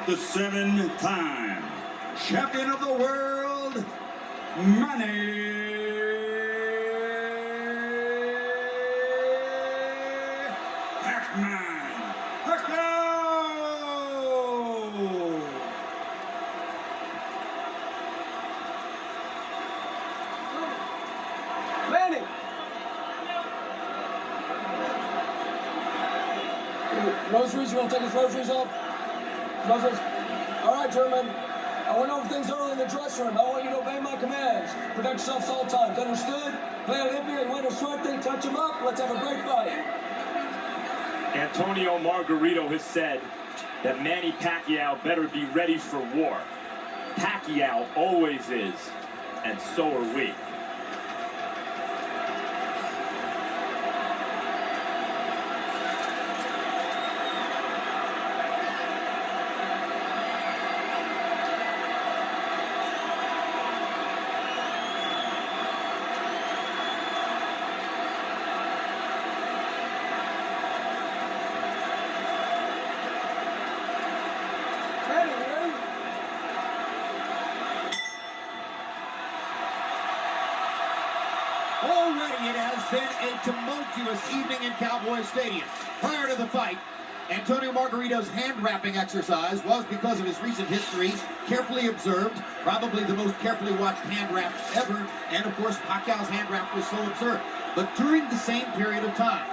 the 7-time champion of the world, Manny Pac-Man. Paquiao! Manny! Rosaries, you want to take his rosaries off? Rosaries? All right, German. I went over things early in the dressing room. I want you to obey my commands. Protect yourselves at all times. Understood? Play Olympia, you win a sweat thing, touch him up. Let's have a great fight. Antonio Margarito has said that Manny Paquiao better be ready for war. Paquiao always is, and so are we. Already it has been a tumultuous evening in Cowboy Stadium. Prior to the fight, Antonio Margarito's hand-wrapping exercise was, because of his recent history, carefully observed, probably the most carefully watched hand-wrap ever, and of course Paquiao's hand-wrap was so observed. But during the same period of time,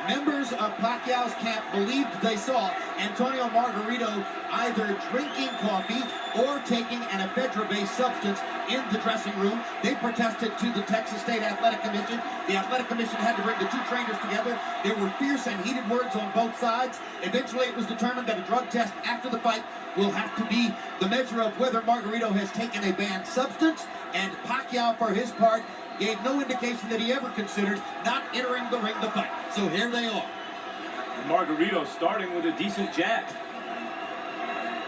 members of Paquiao's camp believed they saw Antonio Margarito either drinking coffee or taking an ephedra-based substance in the dressing room. They protested to the Texas State Athletic Commission. The Athletic Commission had to bring the two trainers together. There were fierce and heated words on both sides. Eventually, it was determined that a drug test after the fight will have to be the measure of whether Margarito has taken a banned substance, and Paquiao, for his part, gave no indication that he ever considered not entering the ring to fight. So here they are. Margarito starting with a decent jab.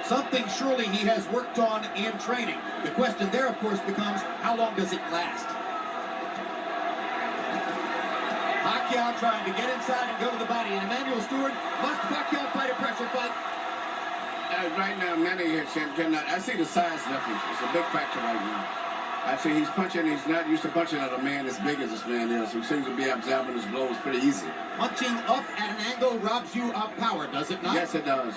Something surely he has worked on in training. The question there, of course, becomes how long does it last? Paquiao trying to get inside and go to the body. And Emmanuel Stewart, must Paquiao fight a pressure fight? Right now, Manny cannot. I see the size difference. It's a big factor right now. I see he's punching. He's not used to punching at a man as big as this man is. He seems to be absorbing his blows pretty easy. Punching up at an angle robs you of power, does it not? Yes, it does.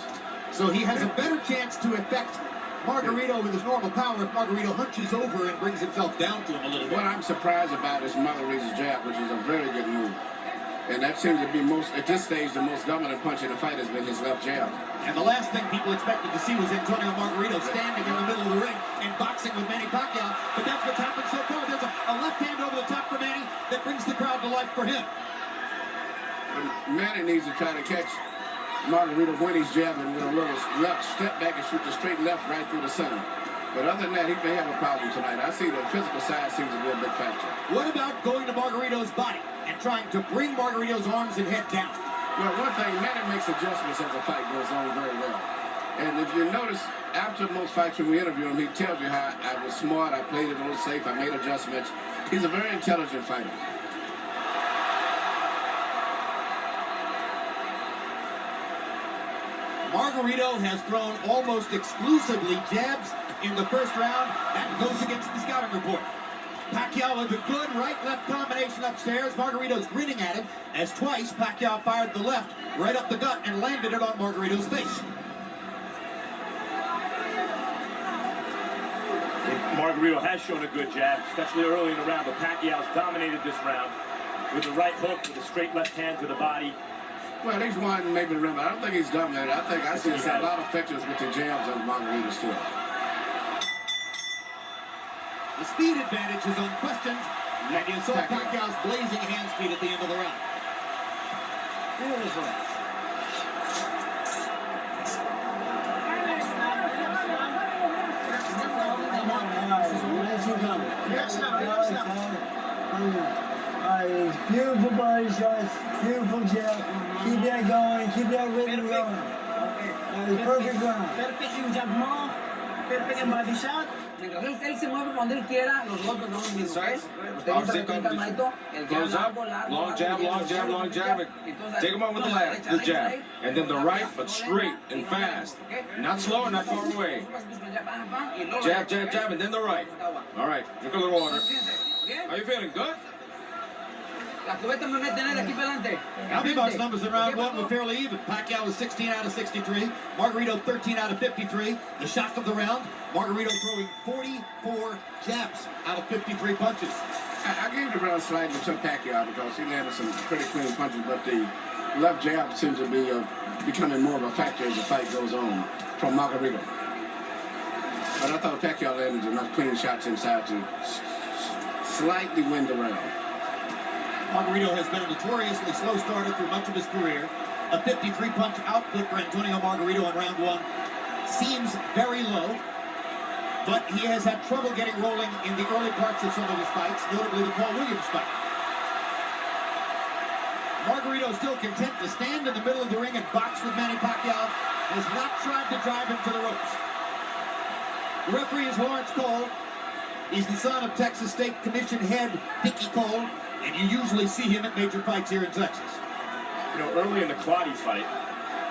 So he has a better chance to affect Margarito with his normal power if Margarito hunches over and brings himself down to him a little bit. What I'm surprised about is Margarito's jab, which is a very good move. And that seems to be at this stage, the most dominant punch in the fight has been his left jab. And the last thing people expected to see was Antonio Margarito standing in the middle of the ring and boxing with Manny Paquiao. But that's what's happened so far. There's a left hand over the top for Manny that brings the crowd to life for him. Manny needs to try to catch Margarito when he's jabbing with a little left step back and shoot the straight left right through the center. But other than that, he may have a problem tonight. I see the physical side seems to be a big factor. What about going to Margarito's body and trying to bring Margarito's arms and head down? Well, one thing, Manny makes adjustments as the fight goes on very well. And if you notice, after most fights when we interview him, he tells you how I was smart, I played it a little safe, I made adjustments. He's a very intelligent fighter. Margarito has thrown almost exclusively jabs in the first round. That goes against the scouting report. Paquiao with a good right-left combination upstairs. Margarito's grinning at him as twice Paquiao fired the left right up the gut and landed it on Margarito's face. Margarito has shown a good jab, especially early in the round, but Paquiao's dominated this round with the right hook, with a straight left hand to the body. Well, he's won maybe the rim. I don't think he's dominated. I see a lot of effectiveness with the jabs on Margarito still. The speed advantage is unquestioned, and you saw Paquiao's blazing hand speed at the end of the round. Beautiful body shots, beautiful jab. Keep that going, keep that rhythm going. Perfect round. Perfect yung jab mo, perfect yung body shot. Mientras él se mueve cuando él quiera, los golpes no son mismos. Right. Los técnicos de cuenta, Margarito, el jab Goes up, largo, largo, long largo, jab, viene long el jab, izquierdo, long el jab. Entonces, Take him out with the no, la left, derecha, the derecha, jab. ahí, And then the no right, lenta, but no straight lenta, and y no lenta, fast. ¿ok? Not slow and not far away. Jab, jab, jab, and then the right. All right, drink a little water. How you feeling? Good? La cubeta me meten él aquí para adelante. Albimar's numbers in round one were fairly even. Paquiao was 16 out of 63. Margarito 13 out of 53. The shock of the round, Margarito throwing 44 jabs out of 53 punches. I gave the round slightly to Paquiao because he landed some pretty clean punches, but the left jab seems to be becoming more of a factor as the fight goes on from Margarito. But I thought Paquiao landed enough clean shots inside to slightly win the round. Margarito has been a notoriously slow starter through much of his career. A 53-punch output for Antonio Margarito in round one seems very low, but he has had trouble getting rolling in the early parts of some of his fights, notably the Paul Williams fight. Margarito still content to stand in the middle of the ring and box with Manny Paquiao, has not tried to drive him to the ropes. The referee is Lawrence Cole. He's the son of Texas State Commission head Dickie Cole, and you usually see him at major fights here in Texas. You know, early in the Clottey fight,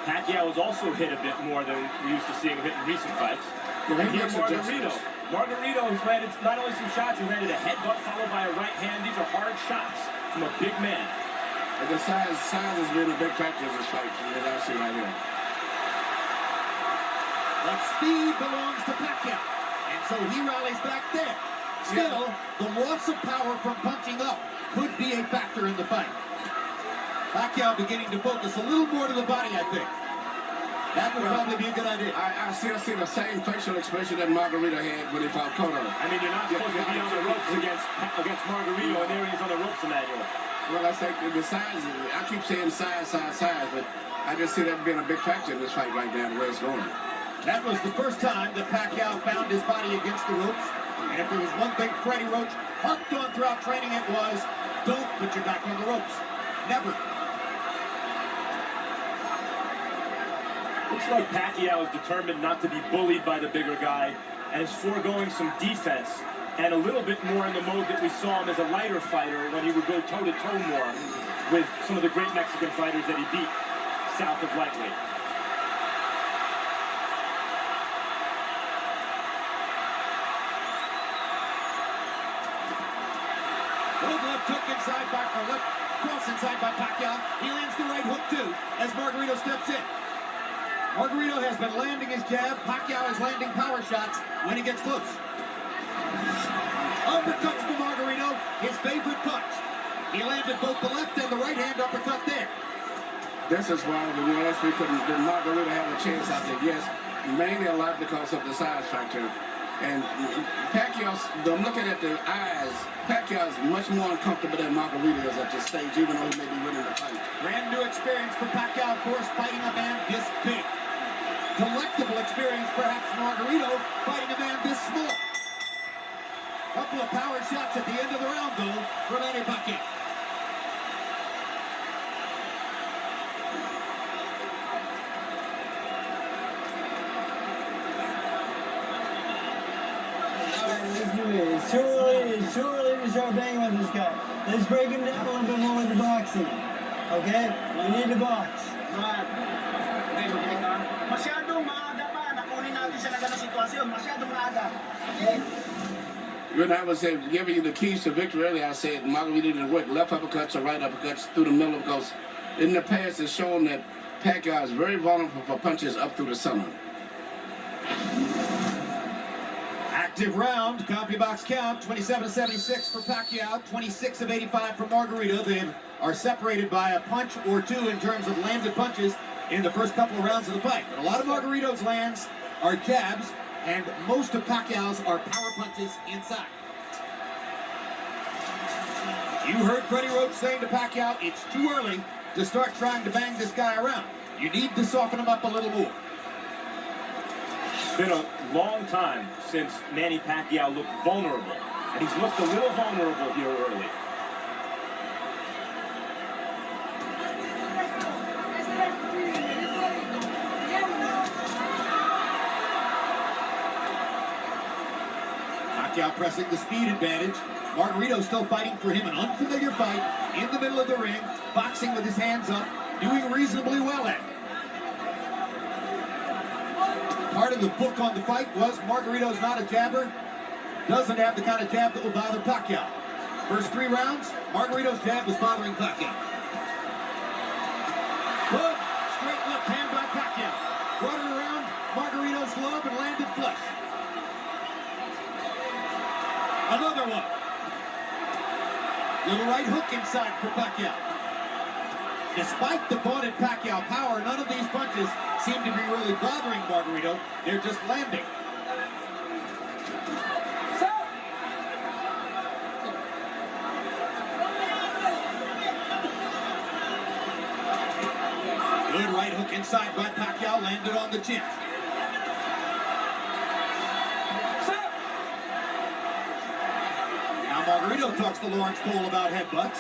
Paquiao was also hit a bit more than we used to see him hit in recent fights. Yeah, And he here makes Margarito. adjustments. Margarito has landed not only some shots, he landed a headbutt followed by a right hand. These are hard shots from a big man. And the size has been a big factor in this fight, as I see right here. But speed belongs to Paquiao, and so he rallies back there. Still, the loss of power from punching up could be a factor in the fight. Paquiao beginning to focus a little more to the body, I think. That would probably be a good idea. I still see the same facial expression that Margarito had when he fought Cotto. I mean, you're not supposed to be on the ropes against Margarito, and there he is on the ropes, Emmanuel. Well, I think the size, I keep saying size, but I just see that being a big factor in this fight right now, the way it's going. That was the first time that Paquiao found his body against the ropes. And if there was one thing Freddie Roach harped on throughout training, it was, don't put your back on the ropes. Never. Looks like Paquiao is determined not to be bullied by the bigger guy and is foregoing some defense and a little bit more in the mode that we saw him as a lighter fighter when he would go toe-to-toe more with some of the great Mexican fighters that he beat south of lightweight. Good left hook inside by, or left cross inside by Paquiao. He lands the right hook too as Margarito steps in. Margarito has been landing his jab. Paquiao is landing power shots when he gets close. Uppercuts for Margarito, his favorite punch. He landed both the left and the right hand uppercut there. This is why when you asked me did Margarito have a chance, I said yes, mainly a lot because of the size factor. And Paquiao's, I'm looking at the eyes, Paquiao is much more uncomfortable than Margarito is at this stage, even though he may be winning the fight. Brand new experience for Paquiao, of course, fighting a man this big. Delectable experience, perhaps, for Margarito, fighting a man this small. Couple of power shots at the end of the round, though, for Manny Paquiao. It's too early to start banging with this guy. Let's break him down a little bit more with the boxing. Okay? We need to box. Masyadong maaga pa. Nakunin natin siya na gano'ng sitwasyon. Masyadong maaga. Okay? When I was giving you the keys to victory earlier, I said Margarito didn't work left uppercuts or right uppercuts through the middle because in the past it's shown that Paquiao is very vulnerable for punches up through the center. Active round, CompuBox count, 27-76 for Paquiao, 26 of 85 for Margarito. They are separated by a punch or two in terms of landed punches in the first couple of rounds of the fight. But a lot of Margarito's lands are jabs, and most of Paquiao's are power punches inside. You heard Freddie Roach saying to Paquiao, it's too early to start trying to bang this guy around. You need to soften him up a little more. It's been a long time since Manny Paquiao looked vulnerable, and he's looked a little vulnerable here early. Paquiao pressing the speed advantage. Margarito still fighting for him, an unfamiliar fight in the middle of the ring, boxing with his hands up, doing reasonably well at it. Part of the book on the fight was Margarito's not a jabber, doesn't have the kind of jab that will bother Paquiao. First 3 rounds, Margarito's jab was bothering Paquiao. Good, straight left hand by Paquiao. Brought it around Margarito's glove and landed flush. Another one. Little right hook inside for Paquiao. Despite the vaunted Paquiao power, none of these punches seem to be really bothering Margarito. They're just landing. Good right hook inside by Paquiao, landed on the chin. Now Margarito talks to Lawrence Cole about headbutts.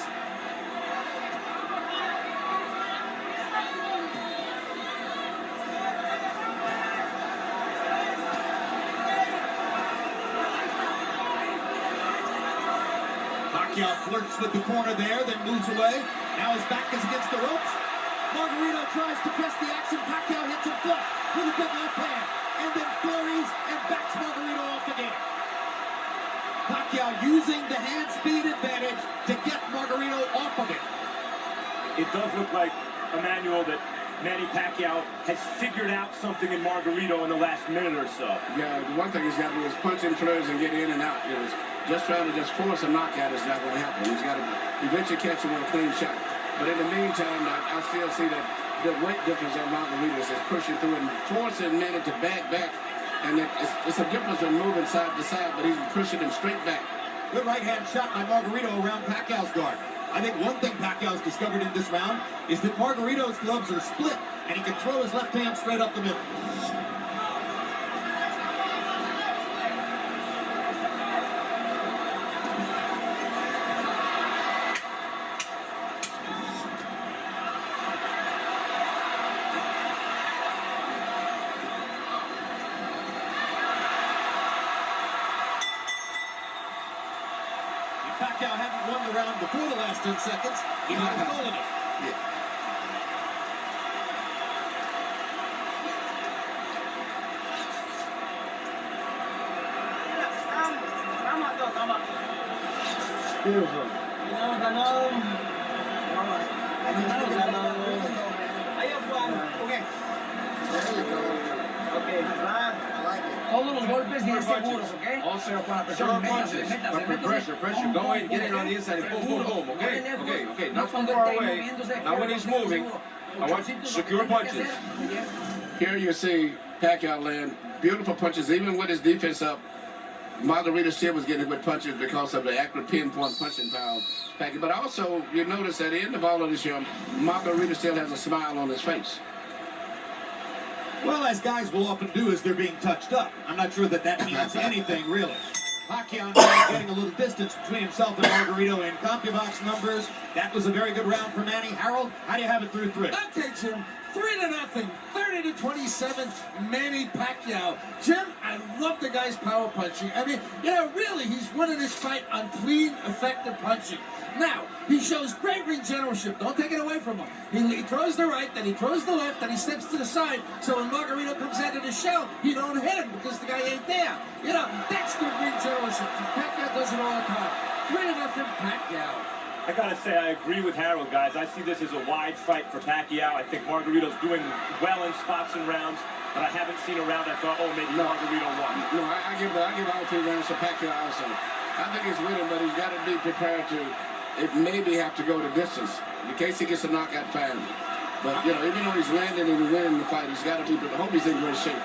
Paquiao flirts with the corner there, then moves away. Now his back is against the ropes. Margarito tries to press the action. Paquiao hits him flush with a big left hand, and then flurries and backs Margarito off the game. Paquiao using the hand speed advantage to get Margarito off of it. It does look like, Emmanuel, that Manny Pacquiao has figured out something in Margarito in the last minute or so. Yeah, the one thing he's got to do is punch in flurries and get in and out. You know, just trying to just force a knockout is not going to happen. He's got to eventually catch him with a clean shot. But in the meantime, I still see that the weight difference on Margarito is pushing through and forcing Manny to back. And it's a difference in moving side to side, but he's pushing him straight back. Good right hand shot by Margarito around Pacquiao's guard. I think one thing Pacquiao's discovered in this round is that Margarito's gloves are split, and he can throw his left hand straight up the middle. Paquiao hadn't won the round before the last 10 seconds. He would have stolen it. Yeah. Tama to, tama. Beautiful. Ganon. Ayaw po, okay. Okay, right. Todos los golpes bien seguros, ¿ok? Pero con la presión, But pressure. Go in, get in on the inside, and boom. Okay. Not too far away. Now when he's moving, I want secure punches. Here you see Pacquiao land beautiful punches, even with his defense up. Margarito still was getting good punches because of the accurate pinpoint punching power of Pacquiao. But also, you notice at the end of all of this year, Margarito still has a smile on his face. Well, as guys will often do as they're being touched up. I'm not sure that means anything, really. Pacquiao now getting a little distance between himself and Margarito in CompuBox numbers. That was a very good round for Manny. Harold, how do you have it through 3? That takes him 3-0, 30-27, Manny Pacquiao. Jim, I love the guy's power punching. I mean, really, he's winning this fight on clean, effective punching. Now, he shows great ring generalship. Don't take it away from him. He throws the right, then he throws the left, then he steps to the side. So when Margarito comes out of the shell, he don't hit him because the guy ain't there. That's good ring generalship. Pacquiao does it all the time. 3-0, Pacquiao. I gotta say, I agree with Harold, guys. I see this as a wide fight for Pacquiao. I think Margarito's doing well in spots and rounds, but I haven't seen a round I thought, maybe Margarito won. No, I give all 3 rounds to Pacquiao also. I think he's winning, but he's got to be prepared to maybe have to go the distance in case he gets a knockout fine. But, even though he's landing and winning the fight, he's got to be, but I hope he's in great shape.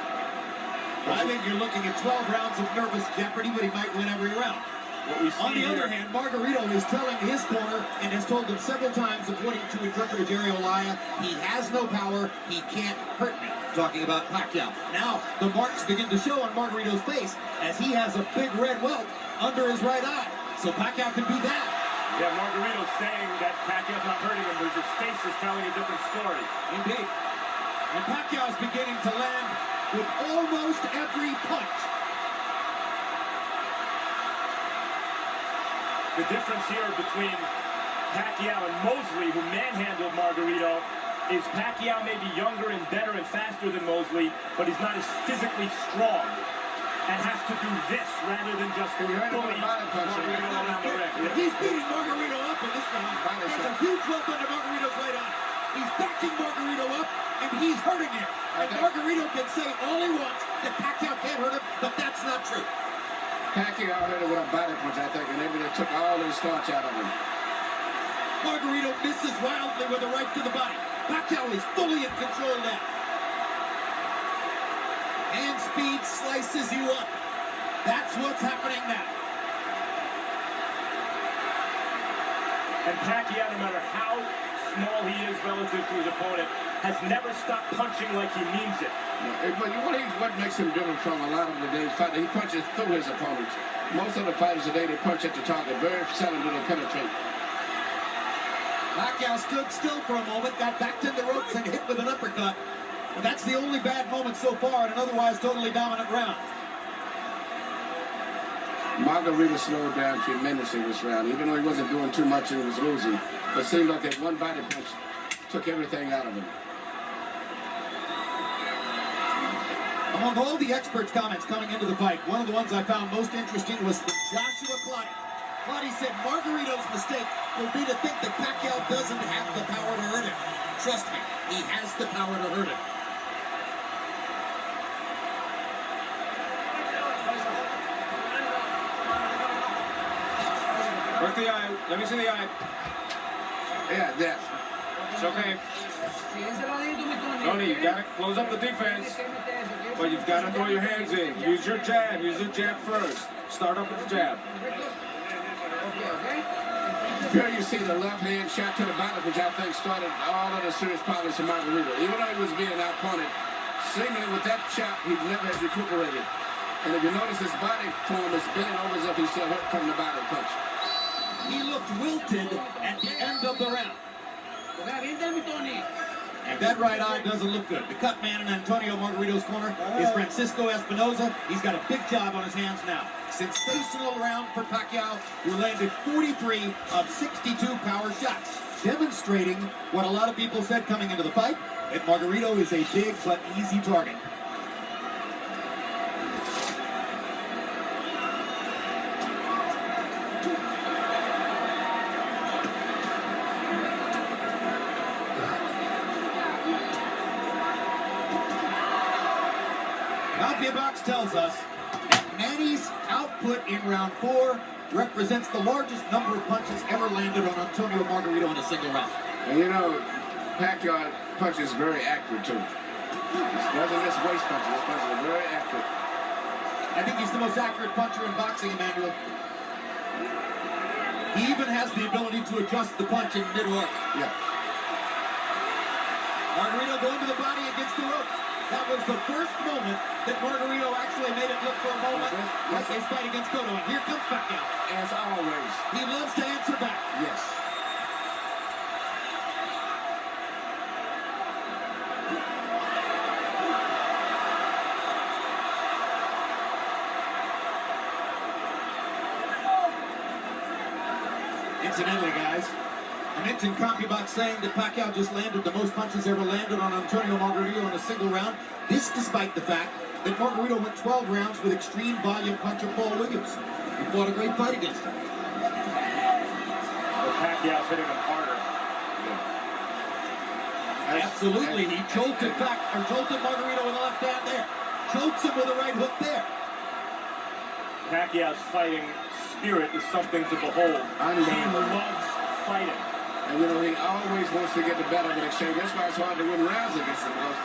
I think you're looking at 12 rounds of nervous jeopardy, but he might win every round. On the other hand, Margarito is telling his corner and has told them several times, according to interpreter Jerry Olaya, he has no power, he can't hurt me. Talking about Paquiao. Now, the marks begin to show on Margarito's face as he has a big red welt under his right eye. So Paquiao could be that. Yeah, Margarito's saying that Pacquiao's not hurting him, but his face is telling a different story. Indeed. And Pacquiao's beginning to land with almost every punch. The difference here between Paquiao and Mosley, who manhandled Margarito, is Paquiao may be younger and better and faster than Mosley, but he's not as physically strong and has to do this rather than just bully Margarito around the ring. He's beating Margarito up in this round. There's a huge rope under Margarito's right eye. He's backing Margarito up, and he's hurting him. And Margarito can say all he wants that Paquiao can't hurt him, but that's not true. Paquiao hit him with a body punch, I think, and maybe they took all the starch out of him. Margarito misses wildly with a right to the body. Paquiao is fully in control now. Hand speed slices you up. That's what's happening now. And Paquiao, no matter how small he is relative to his opponent, has never stopped punching like he means it. But what makes him different from a lot of the days fighters, he punches through his opponents. Most of the fighters today, they punch at the target. Very seldom do they penetrate. Paquiao stood still for a moment, got backed in the ropes and hit with an uppercut. But that's the only bad moment so far in an otherwise totally dominant round. Margarito slowed down tremendously this round, even though he wasn't doing too much and he was losing. But it seemed like that one body punch took everything out of him. Among all the experts' comments coming into the fight, one of the ones I found most interesting was from Joshua Clottey. Clottey said Margarito's mistake will be to think that Paquiao doesn't have the power to hurt him. Trust me, he has the power to hurt him. Work the eye. Let me see the eye. Yeah, that. It's okay. Tony, you got to close up the defense. But you've got to throw your hands in. Use your jab. Use your jab first. Start up with the jab. Here you see the left hand shot to the body, which I think started all of the serious problems for Margarito. Even though he was being outpunted, seemingly with that shot, he never has recuperated. And if you notice, his body form is bending over as if he's still hurt from the body punch. He looked wilted at the end of the round. And that right eye doesn't look good. The cut man in Antonio Margarito's corner is Francisco Espinoza. He's got a big job on his hands now. Sensational round for Paquiao, who landed 43 of 62 power shots, demonstrating what a lot of people said coming into the fight, that Margarito is a big but easy target. Box tells us that Manny's output in round 4 represents the largest number of punches ever landed on Antonio Margarito in a single round. And you know, Paquiao punches very accurate too. He doesn't miss waist punches. His punches are very accurate. I think he's the most accurate puncher in boxing, Emmanuel. He even has the ability to adjust the punch in mid-arc. Yeah. Margarito going to the body against the ropes. That was the first moment that Margarito actually made it look for a moment like his fight against Cotto. And here comes Paquiao. As always. He loves to answer back. Yes. Incidentally, guys, I mentioned CompuBox saying that Paquiao just landed the most punches ever landed on Antonio Margarito in a single round. This despite the fact that Margarito went 12 rounds with extreme volume puncher Paul Williams, who fought a great fight against him. But Pacquiao's hitting him harder. Yeah. Absolutely, he jolted Margarito with a left hand there. Chokes him with a right hook there. Pacquiao's fighting spirit is something to behold. He loves fighting. And you know, he always wants to get the better of an exchange. That's why it's hard to win rounds against him. Because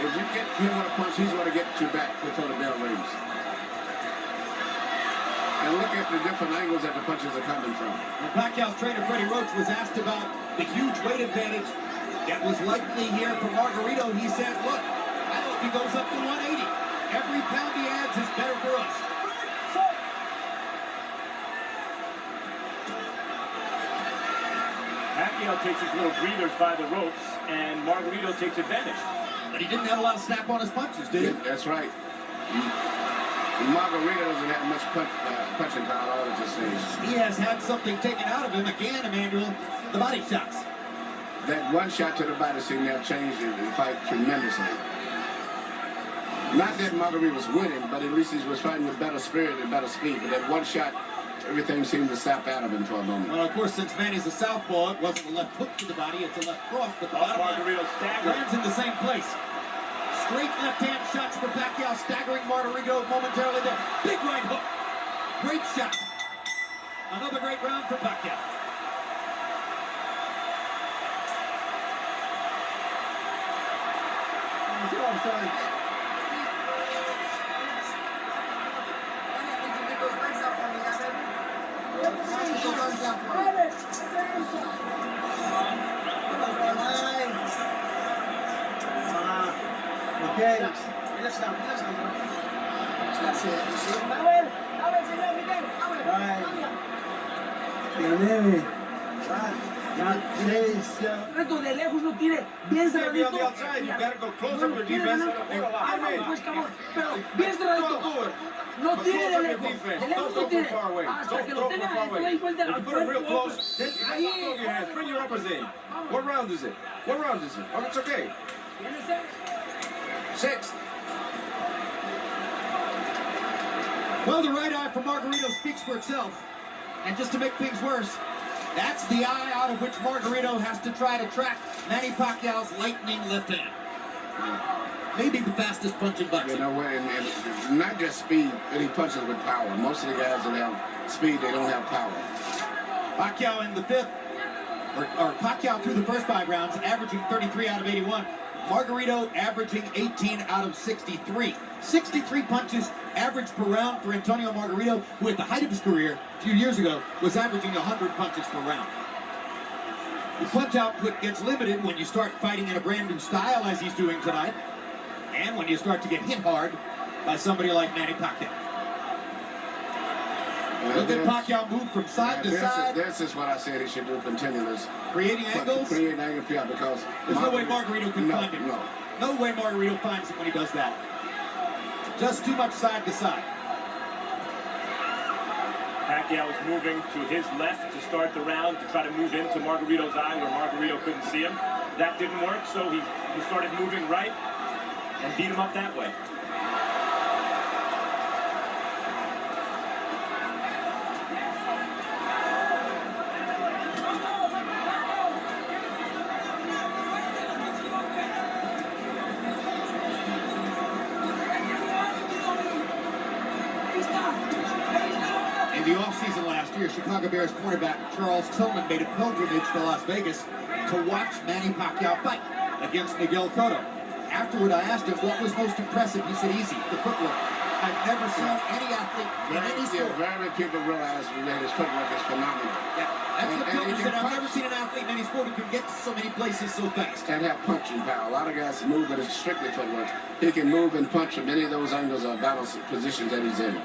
if you get him on a punch, he's going to get you back before the bell rings. And look at the different angles that the punches are coming from. When Pacquiao's trainer Freddie Roach was asked about the huge weight advantage that was likely here for Margarito, he said, look, I hope he goes up to 180. Every pound he adds is better for us. Paquiao takes his little breathers by the ropes, and Margarito takes advantage. But he didn't have a lot of snap on his punches, did he? Yeah, that's right. Margarito doesn't have much punching power at this stage. He has had something taken out of him again, Emmanuel. The body shots. That one shot to the body seemed to have changed the fight tremendously. Not that Margarito was winning, but at least he was fighting with better spirit and better speed. But that one shot, everything seemed to sap out of him for a moment. Well, of course, since Manny's a southpaw, it wasn't a left hook to the body, it's a left cross. But the bottom Margarito staggered. lands in the same place. Straight left-hand shots for Paquiao, staggering Margarito momentarily there. Big right hook. Great shot. Another great round for Paquiao. I'm sorry. Okay. Relax lang, relax lang. That's it. Bawel! Bawel, señor Miguel! Bawel! Alright. Reto de lejos lo tire bien You gotta be on cerradito. the outside. You gotta go close up your defense. Pues cabrón, pero bien cerradito. No But tire close de up your lejos. defense. De lejos Don't no go from tire. far away. Hasta Don't que throw lo from tenga far away. ahí frente If you put it real close, then throw your hands. Bring your uppers in. What round is it? What round is it? Oh, it's okay. Six. Well, the right eye for Margarito speaks for itself. And just to make things worse, that's the eye out of which Margarito has to try to track Manny Pacquiao's lightning left hand. Maybe the fastest punch in You boxing. know what? And not just speed, but he punches with power. Most of the guys that have speed, they don't have power. Paquiao in the fifth, or Paquiao through the first 5 rounds, averaging 33 out of 81. Margarito averaging 18 out of 63. 63 punches average per round for Antonio Margarito, who at the height of his career a few years ago was averaging 100 punches per round. The punch output gets limited when you start fighting in a brand new style, as he's doing tonight, and when you start to get hit hard by somebody like Manny Pacquiao. Look at Paquiao move from side to side. This is what I said he should do continuous. Creating angles? Creating angles, yeah, because... There's no way Margarito can find him. No. No way Margarito finds him when he does that. Just too much side to side. Paquiao was moving to his left to start the round to try to move into Margarito's eye where Margarito couldn't see him. That didn't work, so he started moving right and beat him up that way. In the offseason last year, Chicago Bears cornerback Charles Tillman made a pilgrimage to Las Vegas to watch Manny Pacquiao fight against Miguel Cotto. Afterward, I asked him what was most impressive. He said, easy, the footwork. I've never seen any athlete in any sport. Very people realize that his footwork is phenomenal. Yeah, that's what And Tillman he said. can I've never punch. seen an athlete in any sport who can get to so many places so fast. And have punching power. A lot of guys move, but it's strictly footwork. He can move and punch from any of those angles or battle positions that he's in.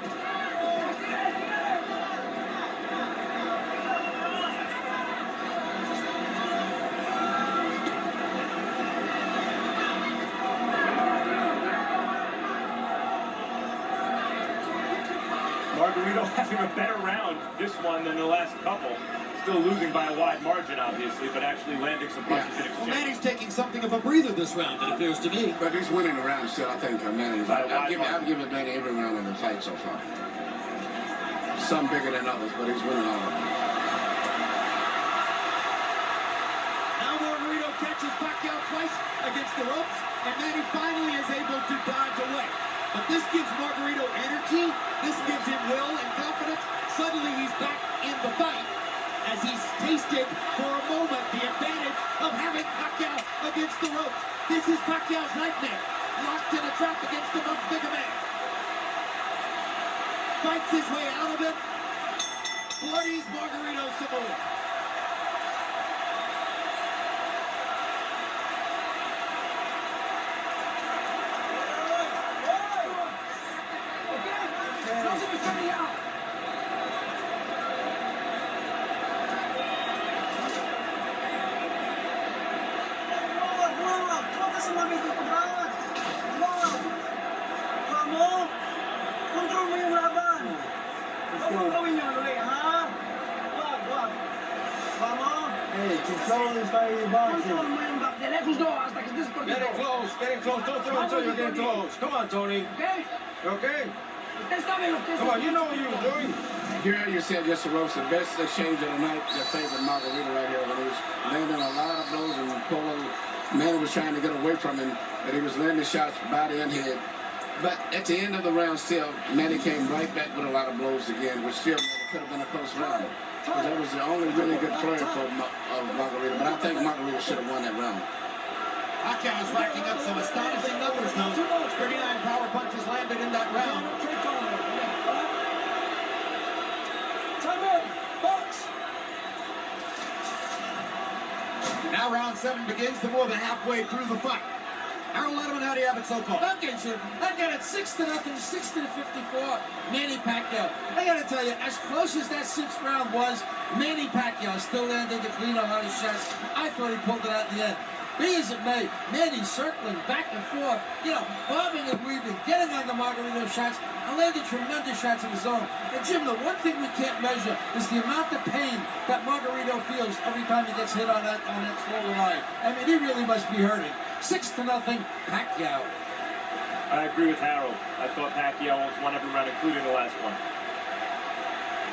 Margarito having a better round this one than the last couple. Still losing by a wide margin, obviously, but actually landing some punches in Well, exchange. Manny's taking something of a breather this round, it appears to me. But he's winning the round still, I think, Manny. By a wide margin. I've given Manny every round in the fight so far. Some bigger than others, but he's winning all of them. Now Margarito catches Paquiao twice against the ropes, and Manny finally is able to dodge away. But this gives Margarito energy, this gives him will and confidence. Suddenly he's back in the fight as he's tasted for a moment the advantage of having Paquiao against the ropes. This is Pacquiao's nightmare, locked in a trap against a much bigger man. Fights his way out of it, bloodies Margarito some more. Huwag ka sumami dito, Brad. Huwag mo. Control Control mo yung laban. Let's Huwag mong go. gawin yun ulit, ha? Wag. Vamos. Hey, control this fight with your boxing. Control mo yung back. De lejos no, hasta que estés Getting cortito. close, getting close. Don't throw until you're getting close. Come on, Tony. Okay? You okay? Usted sabe lo que es. Come on, you know what you were doing. Here you said just Rose, the best exchange of the night, the favorite Margarito right here, when he was landing a lot of blows and pulling. Manny was trying to get away from him, but he was landing shots body and head. But at the end of the round, still, Manny came right back with a lot of blows again, which still could have been a close round. Because that was the only really good flurry for Margarito. But I think Margarito should have won that round. Paquiao is racking up some astonishing numbers, though. 39 power punches landed in that round. Time in. Box. Now round 7 begins, the more than halfway through the fight. Harold Letterman, how do you have it so far? Okay, Jim. I got it 6-0, 60-54. Manny Paquiao. I got to tell you, as close as that 6th round was, Manny Paquiao still landed the clean a lot of shots. I thought he pulled it out in the end. Be as it may, Manny circling back and forth, bobbing and weaving, getting on the Margarito shots, and landed tremendous shots of his own. And Jim, the one thing we can't measure is the amount of pain that Margarito feels every time he gets hit on that swollen eye. I mean, he really must be hurting. 6-0, Paquiao. I agree with Harold. I thought Paquiao almost won every round, including the last one.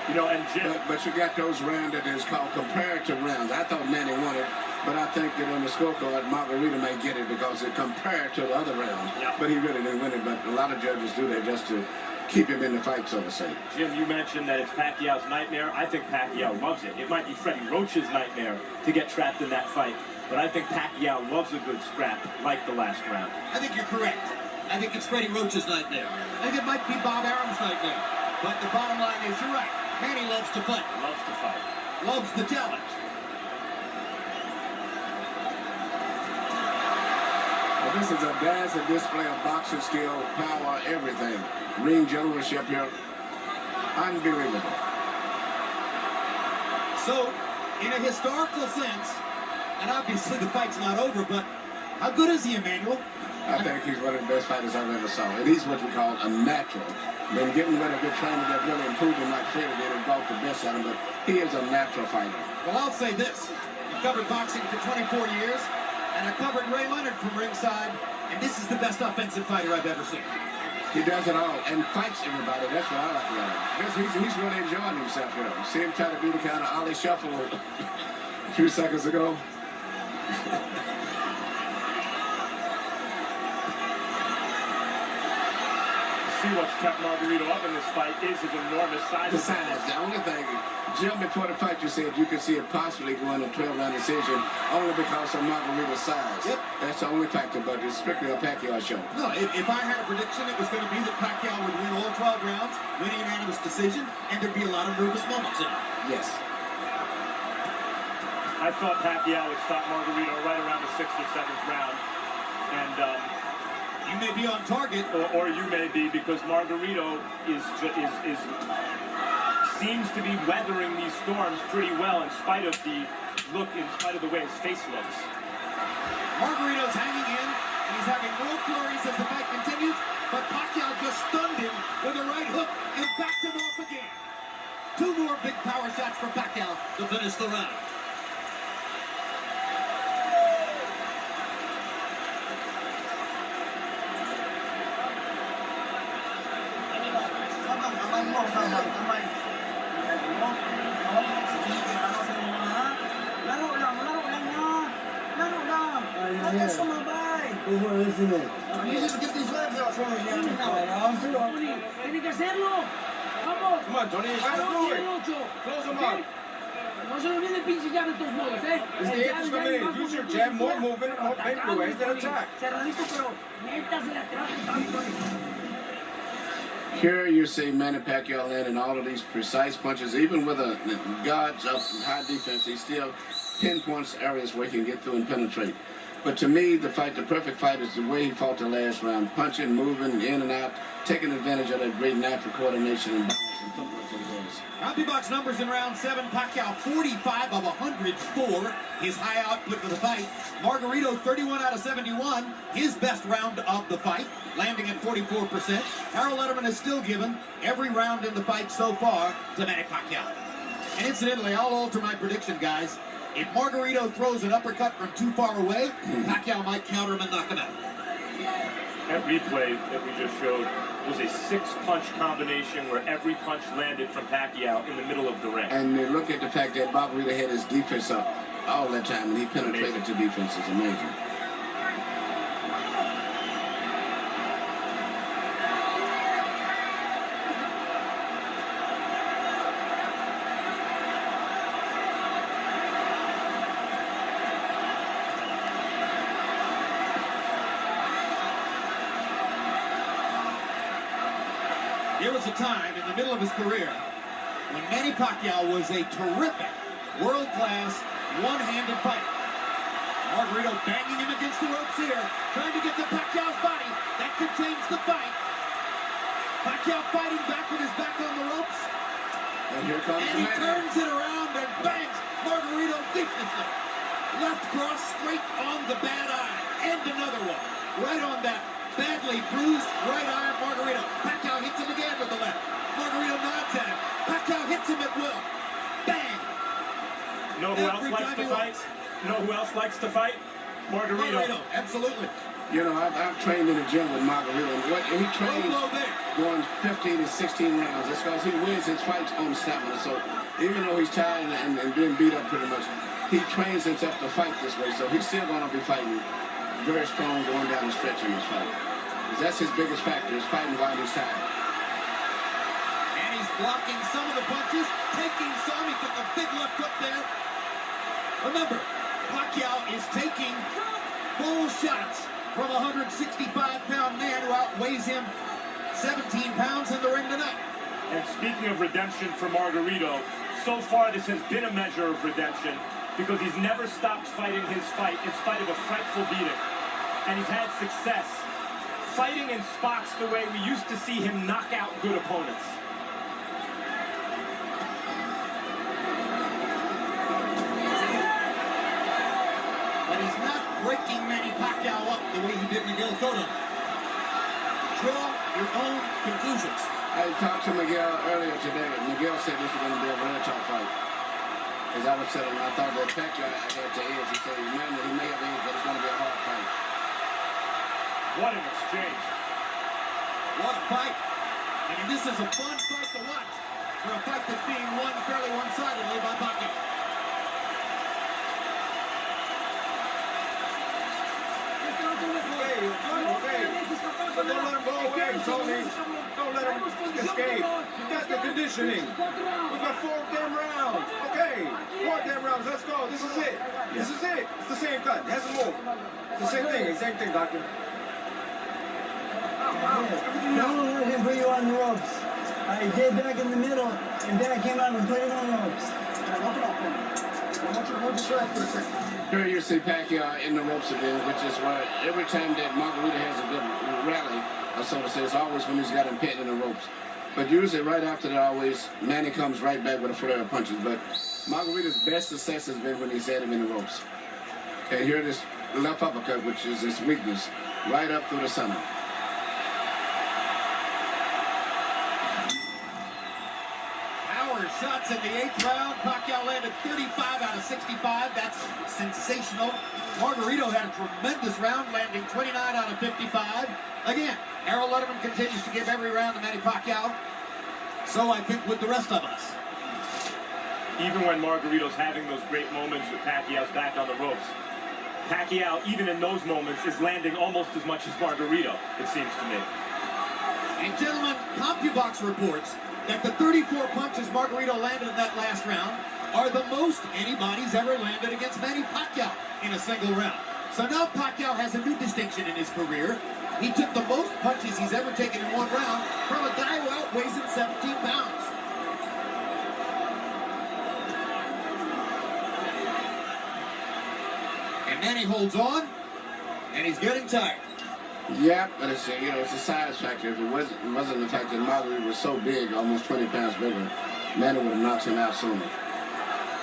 And Jim. But you got those rounds that is called comparative rounds. I thought Manny won it, but I think that on the scorecard, Margarito may get it because it compared to the other rounds. Yeah. But he really didn't win it. But a lot of judges do that just to keep him in the fight, so to say. Jim, you mentioned that it's Pacquiao's nightmare. I think Paquiao loves it. It might be Freddie Roach's nightmare to get trapped in that fight, but I think Paquiao loves a good scrap like the last round. I think you're correct. I think it's Freddie Roach's nightmare. I think it might be Bob Arum's nightmare. But the bottom line is, you're right. Manny loves to fight. Loves to fight. Loves the challenge. Well, this is a dazzling display of boxing skill, power, everything. Ring generalship here. Unbelievable. So, in a historical sense, and obviously the fight's not over, but how good is he, Emmanuel? I think he's one of the best fighters I've ever saw. And he's what we call a natural. Been getting rid of good training that really improved him like Freddie did and brought the best out of him, but he is a natural fighter. Well, I'll say this. I've covered boxing for 24 years, and I covered Ray Leonard from ringside, and this is the best offensive fighter I've ever seen. He does it all and fights everybody. That's what I like about him. He's really enjoying himself here. See him try to do the kind of Ollie Shuffle a few seconds ago. See what's kept Margarito up in this fight is his enormous size. The size. The only thing, Jim, before the fight, you said you could see it possibly going to 12-round decision only because of Margarito's size. Yep. That's the only factor, but it's strictly a Paquiao show. No, if I had a prediction, it was going to be that Paquiao would win all 12 rounds, win a unanimous decision, and there'd be a lot of nervous moments in it. Yes. I thought Paquiao would stop Margarito right around the 6th or 7th round. And you may be on target. Or you may be, because Margarito seems to be weathering these storms pretty well in spite of the way his face looks. Margarito's hanging in, and he's having more flurries as the fight continues, but Paquiao just stunned him with a right hook and backed him off again. 2 more big power shots for Paquiao to finish the round. Listen to me. You need to get these legs out from me now. Tiene que hacerlo. Vamos. Come on, Tony, you gotta do it. Close him up. No se olvide el pinche jab de todos modos, ¿eh? It's the eighth coming. Use your jab, more movement, more make ways than attack. Cerradito, pero métase atrás tanto. Here you see Manny Paquiao landing all of these precise punches, even with a guards up high defense, he still pinpoints areas where he can get through and penetrate. But to me, the perfect fight is the way he fought the last round. Punching, moving, in and out, taking advantage of that great natural coordination and balance and footwork that he has. CompuBox numbers in round 7. Paquiao 45 of 104, his high output for the fight. Margarito 31 out of 71, his best round of the fight, landing at 44%. Harold Letterman has still given every round in the fight so far to Manny Paquiao. And incidentally, I'll alter my prediction, guys. If Margarito throws an uppercut from too far away, Paquiao might counter him and knock him out. That replay that we just showed was a 6-punch combination where every punch landed from Paquiao in the middle of the ring. And look at the fact that Margarito had his defense up all that time, and he penetrated to defense. Is amazing. There was a time in the middle of his career when Manny Paquiao was a terrific, world-class, one-handed fighter. Margarito banging him against the ropes here, trying to get to Pacquiao's body. That could change the fight. Pacquiao fighting back with his back on the ropes. And here comes And he turns it around and bangs Margarito defensively. Left cross straight on the bad eye. And another one. Right on that badly bruised right eye of Margarito. Paquiao hits him again with the left. Margarito nods at him. Paquiao hits him at will. Bang! Know who else likes to fight? Know who else likes to fight? Margarito. Absolutely. You know, I've trained in the gym with Margarito, and he trains going 15 to 16 rounds. That's because he wins his fights on stamina. So even though he's tired and being beat up pretty much, he trains himself to fight this way. So he's still going to be fighting very strong going down the stretch in this fight. Because that's his biggest factor, is fighting while he's tired. And he's blocking some of the punches, taking some. He took a big left hook there. Remember, Paquiao is taking full shots from a 165-pound man who outweighs him 17 pounds in the ring tonight. And speaking of redemption for Margarito, so far this has been a measure of redemption because he's never stopped fighting his fight in spite of a frightful beating. And he's had success fighting in spots the way we used to see him knock out good opponents. But he's not breaking Manny Paquiao up the way he did Miguel Cotto. Draw your own conclusions. I talked to Miguel earlier today. Miguel said this was going to be a very tough fight. As I was telling him, I thought that Paquiao had to edge. He said, remember, he may have edged, but it's going to be a hard fight. What an exchange. What a fight. I mean, this is a fun fight to watch for a fight that's being won fairly one-sidedly by Paquiao. Okay. But don't let him go away, Tony. Don't let him escape. You got the conditioning. We got 4 damn rounds. Okay. 4 damn rounds. Let's go. This is it. This is it. It's the same cut. It hasn't moved. It's the same thing. Same thing, doctor. Don't let him put you on the ropes. I get back in the middle, and Dad came out and put him on the ropes. Here you see Paquiao in the ropes again, which is why every time that Margarito has a good rally, or so to say, it's always when he's got him pinned in the ropes. But usually right after that, always, Manny comes right back with a flurry of punches. But Margarito's best success has been when he's had him in the ropes. And here this left uppercut, which is his weakness, right up through the center. Shots in the 8th round. Paquiao landed 35 out of 65. That's sensational. Margarito had a tremendous round, landing 29 out of 55. Again, Harold Letterman continues to give every round to Manny Paquiao. So I think with the rest of us. Even when Margarito's having those great moments with Pacquiao's back on the ropes, Paquiao, even in those moments, is landing almost as much as Margarito, it seems to me. And gentlemen, CompuBox reports that the 34 punches Margarito landed in that last round are the most anybody's ever landed against Manny Paquiao in a single round. So now Paquiao has a new distinction in his career. He took the most punches he's ever taken in one round from a guy who outweighs him 17 pounds. And Manny holds on. And he's getting tired. Yeah, but it's a size factor. If it wasn't the fact that Margarito was so big, almost 20 pounds bigger, Manny would have knocked him out sooner.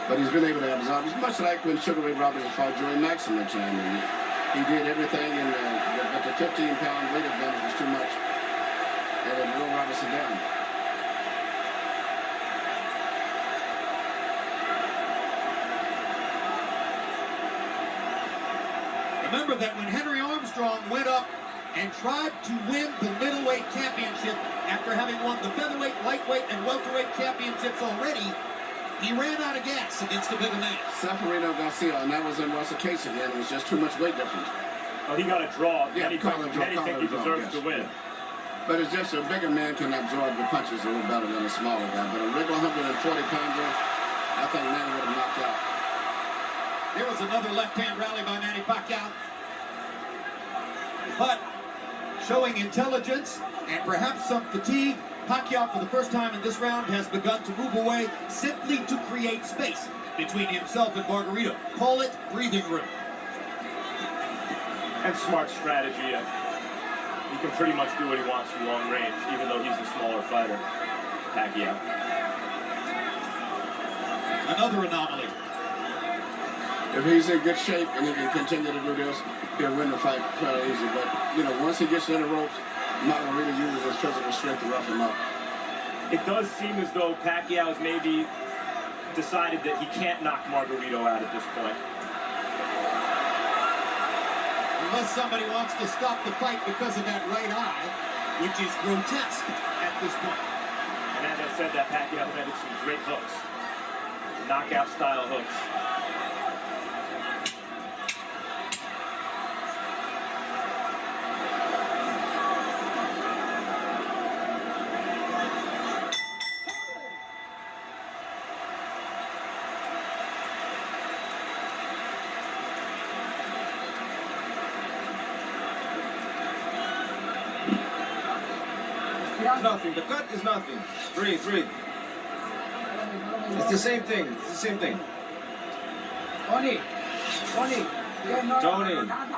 But he's been able to absorb. It's much like when Sugar Ray Robinson fought Joey Maxim that time. And he did everything, but the 15-pound weight advantage was too much. And it wore Robinson down. Remember that when Henry Armstrong went up and tried to win the middleweight championship after having won the featherweight, lightweight, and welterweight championships already, he ran out of gas against a bigger man. Seferino Garcia, and that was in Russell Case again. It was just too much weight difference. Oh, he got a draw. Yeah, Anything he deserves to win. But it's just a bigger man can absorb the punches a little better than a smaller guy. But a regular 140-pounder, I think Manny would have knocked out. There was another left-hand rally by Manny Paquiao. But showing intelligence and perhaps some fatigue, Paquiao, for the first time in this round, has begun to move away simply to create space between himself and Margarito. Call it breathing room. And smart strategy. He can pretty much do what he wants from long range, even though he's a smaller fighter, Paquiao. Another anomaly. If he's in good shape and he can continue to do this, he'll win the fight fairly easy. But, once he gets in the ropes, Margarito uses his physical strength to rough him up. It does seem as though Pacquiao's maybe decided that he can't knock Margarito out at this point. Unless somebody wants to stop the fight because of that right eye, which is grotesque at this point. And as I said, that Paquiao landed some great hooks. Knockout-style hooks. Nothing. The cut is nothing. Breathe. It's the same thing. Tony. Tony.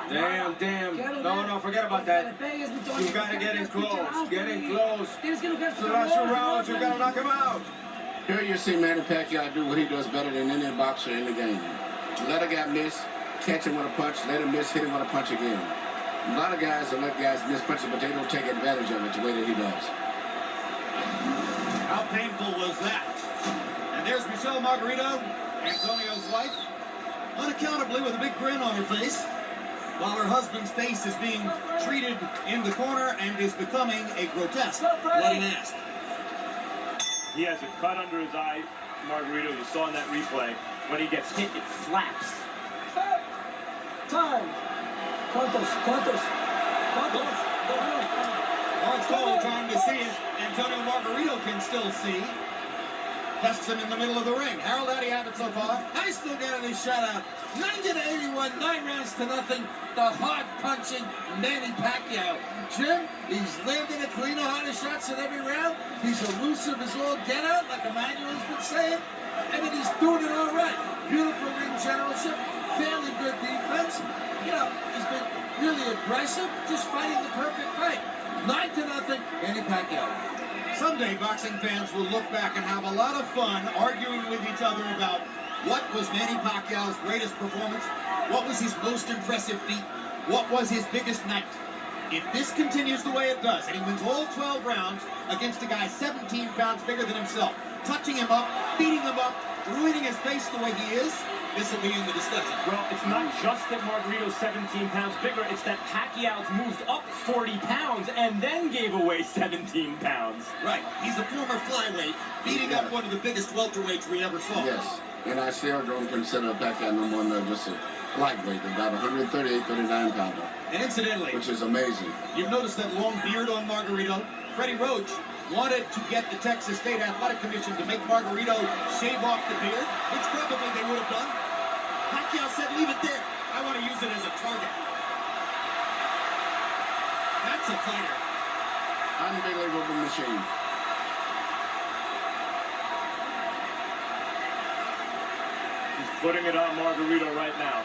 Damn. No, forget about that. You gotta get in close. Get in close. The last 2 rounds, you gotta knock him out. Here you see Manny Pacquiao do what he does better than any boxer in the game. Let a guy miss, catch him with a punch, let him miss, hit him with a punch again. A lot of guys will let guys miss punches, but they don't take advantage of it the way that he does. How painful was that? And there's Michelle Margarito, Antonio's wife, unaccountably with a big grin on her face, while her husband's face is being treated in the corner and is becoming a grotesque bloody mask. He has a cut under his eye, Margarito. You saw in that replay. When he gets hit, it flaps. Time. Quantos. Lawrence Cole trying to see if Antonio Margarito can still see. Tests him in the middle of the ring. Harold, how do you have it so far? I still got a shutout. 90-81, 9 rounds to nothing. The hard-punching Manny Pacquiao. Jim, he's landing a cleaner, harder shots in every round. He's elusive as all get out, like Emmanuel's been saying. I mean, he's doing it all right. Beautiful ring generalship, fairly good defense. He's been really aggressive, just fighting the perfect fight. 9-0, Manny Pacquiao. Someday, boxing fans will look back and have a lot of fun arguing with each other about what was Manny Pacquiao's greatest performance, what was his most impressive feat, what was his biggest night. If this continues the way it does, and he wins all 12 rounds against a guy 17 pounds bigger than himself, touching him up, beating him up, ruining his face the way he is, this will be in the discussion. Well, it's not just that Margarito's 17 pounds bigger, it's that Pacquiao's moved up 40 pounds and then gave away 17 pounds. Right. He's a former flyweight, beating up one of the biggest welterweights we ever saw. Yes. And I still don't consider Pacquiao no more than just a lightweight, about 138, 39 pounder. And incidentally, which is amazing. You've noticed that long beard on Margarito. Freddie Roach wanted to get the Texas State Athletic Commission to make Margarito shave off the beard, which probably they would have done. Paquiao said, leave it there. I want to use it as a target. That's a fighter. Unbelievable machine. He's putting it on Margarito right now.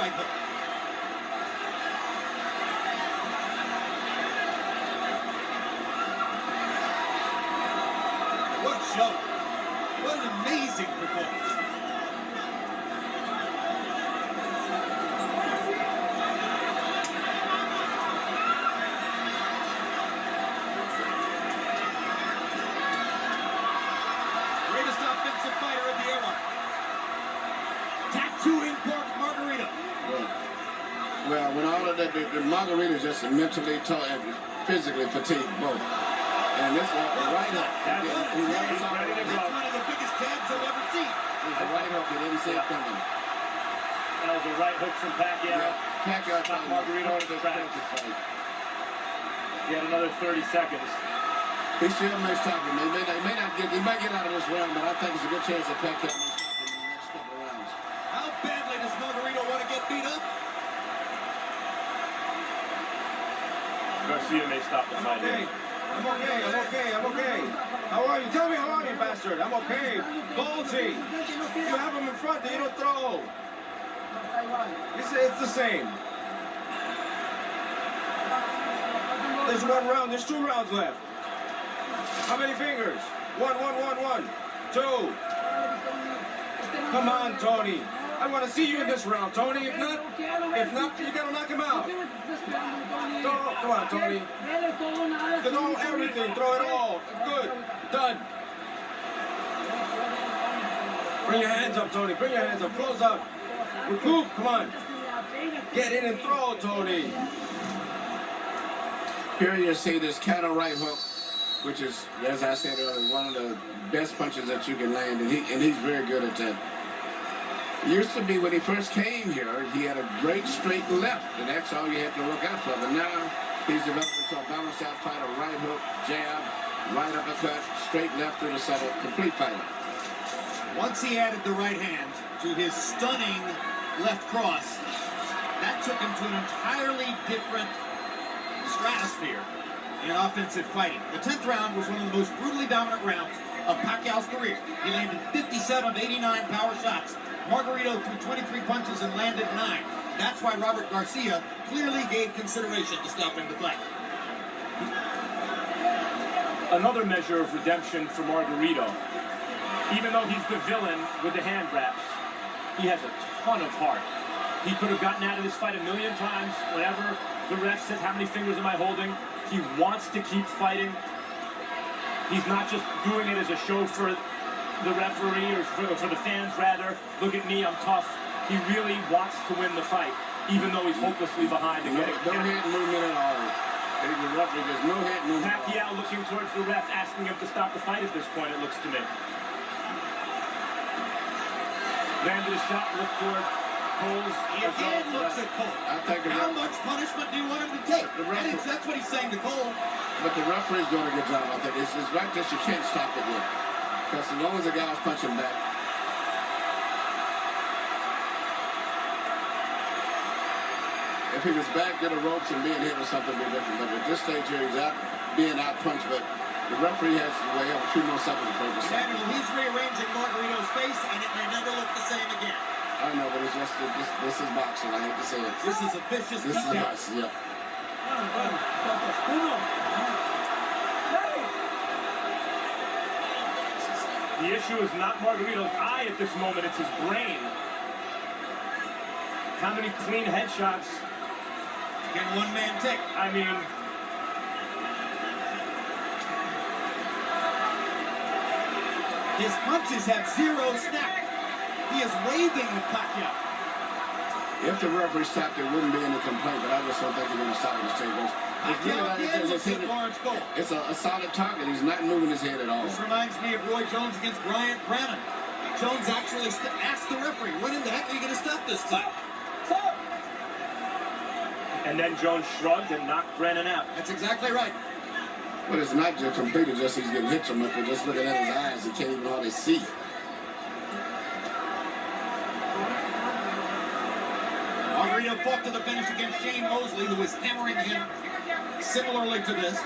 right hook. What a show. What an amazing performance. Greatest offensive fighter of the era. Tattooing Margarito. Well, when all of that, the Margarito's just mentally and physically fatigued both. And this right hook. He's ready to go. One of the biggest tabs I've ever seen. He's a right hook. He didn't see it coming. That was a right hook from Paquiao. Yeah. Paquiao Got Margarito to the track. He had another 30 seconds. He still may stop him. He might get out of this round, but I think it's a good chance that Paquiao may stop him in the next couple of rounds. How badly does Margarito want to get beat up? Garcia may stop the fight. Okay. I'm okay. How are you? Tell me how are you, bastard? I'm okay. Ballsy. You have him in front, then you don't throw. It's the same. There's one round. There's 2 rounds left. How many fingers? One. 2. Come on, Tony. I want to see you in this round, Tony. If not, you gotta knock him out. Come on, Tony. Throw everything. Throw it all. Good. Done. Bring your hands up, Tony. Bring your hands up. Close up. Recoup. Come on. Get in and throw, Tony. Here you see this counter right hook, which is, as I said earlier, one of the best punches that you can land, and he's very good at that. Used to be when he first came here, he had a great straight left, and that's all you had to look out for. But now he's developed into a balanced out fighter, right hook, jab, right uppercut, straight left through the center, complete fighter. Once he added the right hand to his stunning left cross, that took him to an entirely different stratosphere in offensive fighting. The 10th round was one of the most brutally dominant rounds of Paquiao's career. He landed 57 of 89 power shots. Margarito threw 23 punches and landed 9. That's why Robert Garcia clearly gave consideration to stopping the fight. Another measure of redemption for Margarito. Even though he's the villain with the hand wraps, he has a ton of heart. He could have gotten out of this fight a million times. Whenever the ref says, how many fingers am I holding? He wants to keep fighting. He's not just doing it as a show for the referee or for the fans, rather. Look at me, I'm tough. He really wants to win the fight, even though he's hopelessly behind. No head movement at all. The referee, there's no head movement. Paquiao looking towards the ref, asking him to stop the fight at this point, it looks to me. Landed a shot, looked toward Cole's. He again looks at Cole. How much punishment do you want him to take? That's what he's saying to Cole. But the referee's doing a good job, I think. It's right that you can't stop it with. Because as long as the guy's punching back. If he was back to the ropes and being hit or something, would be different. But at this stage here, he's out being out punched. But the referee has to have a few more seconds before the stop. Daniel, he's rearranging Margarito's face, and it may never look the same again. I know, but it's just this is boxing. I hate to say it. This is a vicious This is beatdown. boxing, yeah. The issue is not Margarito's eye at this moment, it's his brain. How many clean headshots can one man take? I mean, his punches have zero snap. He is waving at Paquiao. If the referee stopped, there wouldn't be any complaint, but I just don't think he's going to stop his tables. It's a solid target. He's not moving his head at all. This reminds me of Roy Jones against Bryant Brannon. Jones actually asked the referee, when in the heck are you going to stop this fight? and then Jones shrugged and knocked Brennan out. That's exactly right. But it's not just completely just he's getting hit so much, but just looking at his eyes, he can't even hardly see. Margarito fought to the finish against Shane Mosley, who was hammering him similarly to this.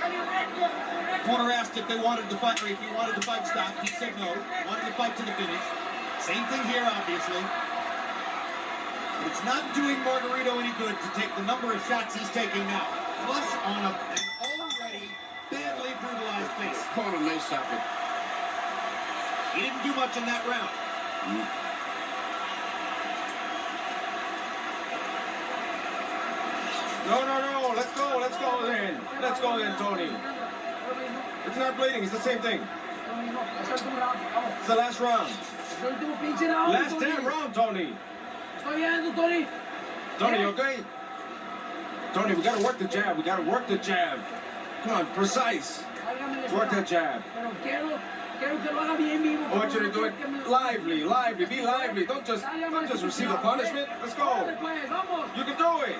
The corner asked if they wanted the fight, or if he wanted the fight stopped. He said no. Wanted the fight to the finish. Same thing here, obviously. But it's not doing Margarito any good to take the number of shots he's taking now. Plus on an already badly brutalized face. Corner may stop it. He didn't do much in that round. No. Let's go then, Tony. It's not bleeding. It's the same thing. It's the last round. Last damn round, Tony. Tony, okay? Tony, we gotta work the jab. Come on, precise. Work that jab. I want you to do it lively. Be lively. Don't just receive a punishment. Let's go. You can do it.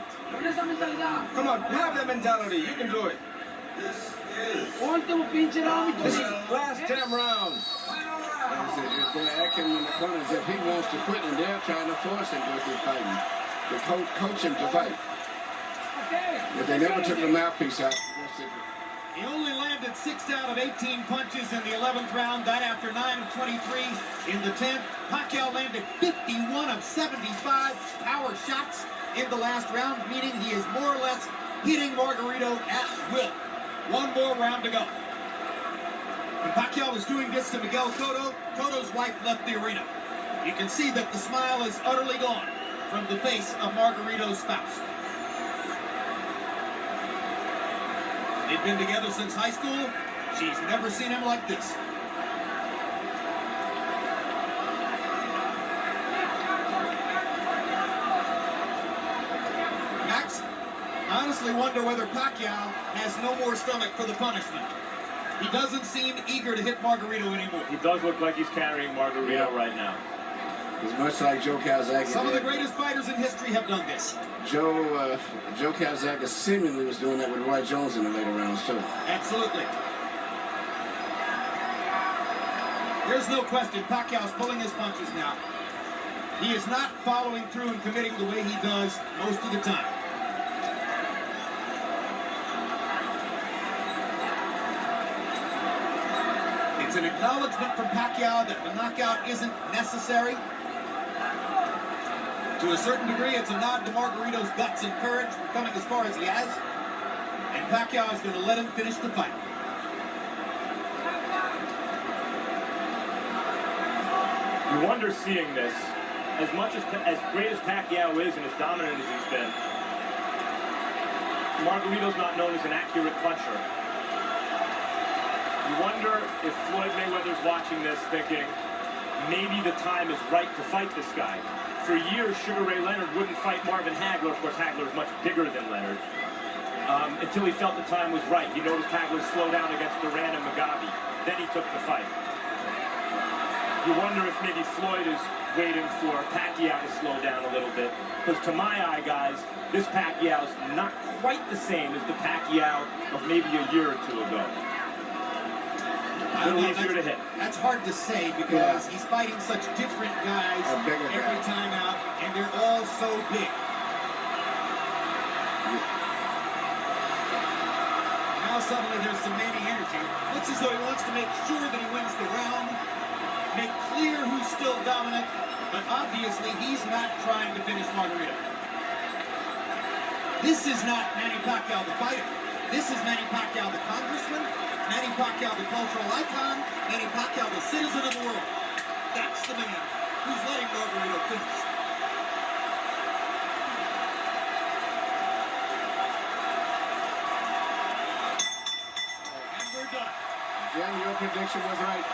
Come on, have that mentality. You can do it. This is last damn round. If they're acting in the corners, if he wants to quit and they're trying to force him to keep fighting, to coach him to fight. But they never took the mouthpiece out. He only landed 6 out of 18 punches in the 11th round. That after 9 of 23 in the 10th. Paquiao landed 51 of 75 power shots in the last round, meaning he is more or less hitting Margarito at will. One more round to go. When Paquiao was doing this to Miguel Cotto, Cotto's wife left the arena. You can see that the smile is utterly gone from the face of Margarito's spouse. They've been together since high school. She's never seen him like this. Max, I honestly wonder whether Paquiao has no more stomach for the punishment. He doesn't seem eager to hit Margarito anymore. He does look like he's carrying Margarito right now. He's much like Joe Calzaghe. Some of the greatest fighters in history have done this. Joe Calzaghe seemingly was doing that with Roy Jones in the later rounds, too. Absolutely. There's no question Paquiao's pulling his punches now. He is not following through and committing the way he does most of the time. It's an acknowledgement from Paquiao that the knockout isn't necessary. To a certain degree, it's a nod to Margarito's guts and courage for coming as far as he has. And Paquiao is going to let him finish the fight. You wonder seeing this, as great as Paquiao is and as dominant as he's been, Margarito's not known as an accurate puncher. You wonder if Floyd Mayweather's watching this thinking, maybe the time is right to fight this guy. For years, Sugar Ray Leonard wouldn't fight Marvin Hagler. Of course, Hagler is much bigger than Leonard. Until he felt the time was right. He noticed Hagler slow down against Duran and Mugabe. Then he took the fight. You wonder if maybe Floyd is waiting for Paquiao to slow down a little bit. Because to my eye, guys, this Pacquiao's not quite the same as the Paquiao of maybe a year or two ago. A little easier to hit. That's hard to say because he's fighting such different guys every time out, and they're all so big. Now suddenly there's some manny energy. Looks as though he wants to make sure that he wins the round, make clear who's still dominant, but obviously he's not trying to finish Margarito. This is not Manny Pacquiao the fighter. This is Manny Pacquiao the congressman, Manny Pacquiao the cultural icon, Manny Pacquiao the citizen of the world. That's the man who's letting Margarito finish. And we're done. Jim, your prediction was right.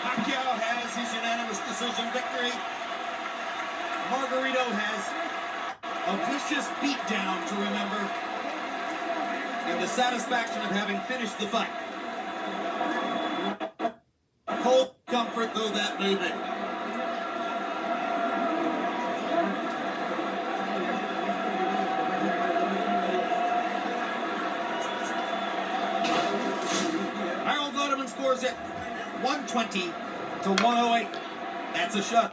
Paquiao has his unanimous decision victory. Margarito has a vicious beatdown to remember, and the satisfaction of having finished the fight. Cold comfort though that may be. Harold Letterman scores it 120 to 108. That's a shot.